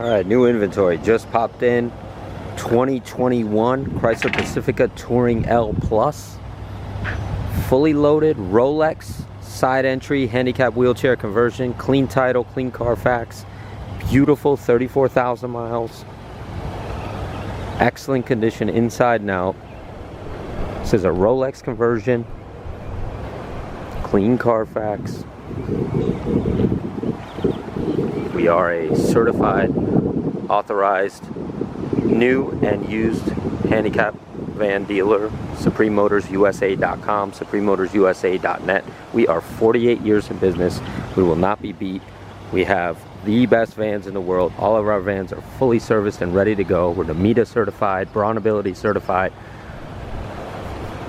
Alright, new inventory just popped in. 2021 Chrysler Pacifica Touring L Plus. Fully loaded, RollX, side entry, handicap wheelchair conversion, clean title, clean Carfax. Beautiful, 34,000 miles. Excellent condition inside and out. This is a RollX conversion. Clean Carfax. We are a certified, authorized, new and used handicap van dealer. SupremeMotorsUSA.com, SupremeMotorsUSA.net. We are 48 years in business. We will not be beat. We have the best vans in the world. All of our vans are fully serviced and ready to go. We're NMETA certified, BraunAbility certified,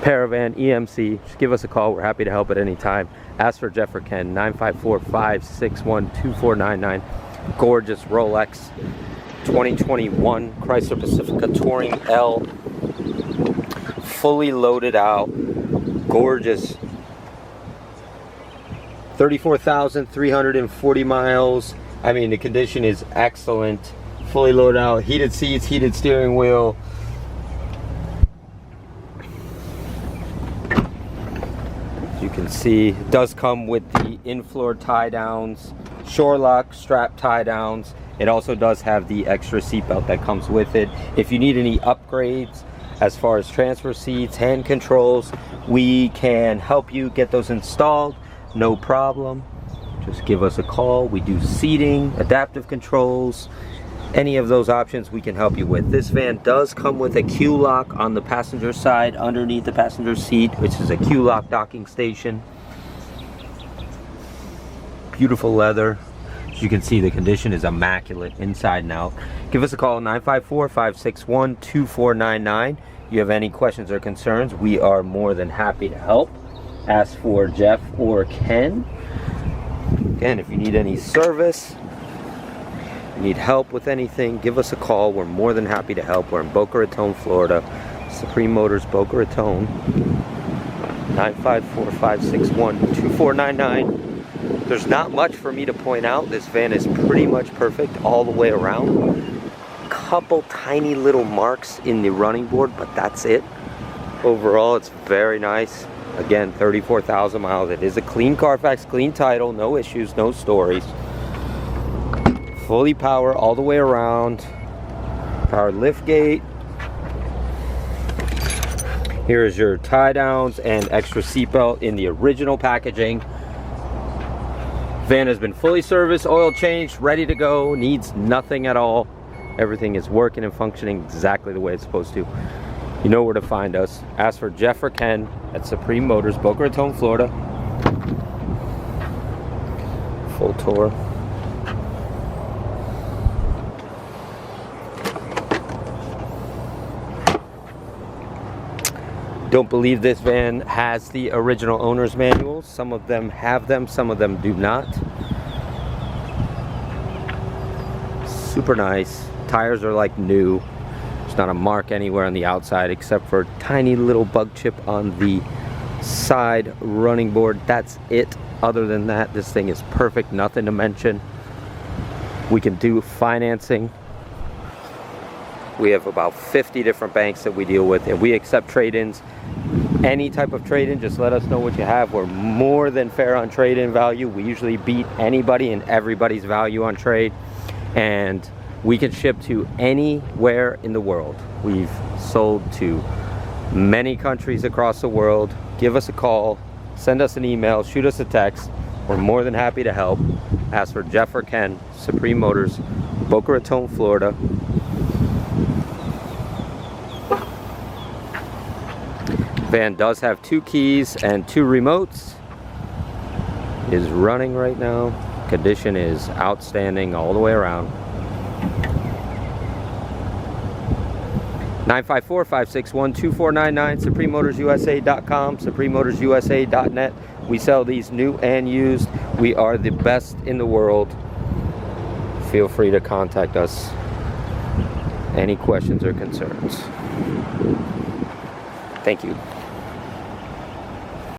Paravan, EMC. Just give us a call. We're happy to help at any time. Ask for Jeff or Ken, 954-561-2499. Gorgeous RollX 2021 Chrysler Pacifica Touring L. Fully loaded out. Gorgeous. 34,340 miles. I mean, the condition is excellent. Fully loaded out. Heated seats, heated steering wheel. You can see it does come with the in-floor tie downs, shore lock strap tie downs. It also does have the extra seatbelt that comes with it. If you need any upgrades as far as transfer seats, hand controls, we can help you get those installed, no problem. Just give us a call. We do seating, adaptive controls, any of those options we can help you with. This van does come with a Q-lock on the passenger side underneath the passenger seat, which is a Q-lock docking station. Beautiful leather. As you can see, the condition is immaculate inside and out. Give us a call, 954-561-2499. You have any questions or concerns, we are more than happy to help. Ask for Jeff or Ken. Again, if you need any service, need help with anything, give us a call. We're more than happy to help. We're in Boca Raton, Florida. Supreme Motors, Boca Raton. 954-561-2499. There's not much for me to point out. This van is pretty much perfect all the way around. Couple tiny little marks in the running board, but that's it. Overall, it's very nice. Again, 34,000 miles. It is a clean Carfax, clean title, no issues, no stories. Fully power all the way around. Power lift gate. Here is your tie downs and extra seatbelt in the original packaging. Van has been fully serviced, oil changed, ready to go, needs nothing at all. Everything is working and functioning exactly the way it's supposed to. You know where to find us. Ask for Jeff or Ken at Supreme Motors, Boca Raton, Florida. Full tour. Don't believe this van has the original owner's manual. Some of them have them, some of them do not. Super nice. Tires are like new. There's not a mark anywhere on the outside except for a tiny little bug chip on the side running board. That's it. Other than that, this thing is perfect. Nothing to mention. We can do financing. We have about 50 different banks that we deal with, and we accept trade-ins. Any type of trade-in, just let us know what you have. We're more than fair on trade-in value. We usually beat anybody and everybody's value on trade, and we can ship to anywhere in the world. We've sold to many countries across the world. Give us a call, send us an email, shoot us a text. We're more than happy to help. Ask for Jeff or Ken, Supreme Motors, Boca Raton, Florida. Van does have 2 keys and 2 remotes. Is running right now. Condition is outstanding all the way around. 954-561-2499, SupremeMotorsUSA.com, SupremeMotorsUSA.net. We sell these new and used. We are the best in the world. Feel free to contact us. Any questions or concerns. Thank you.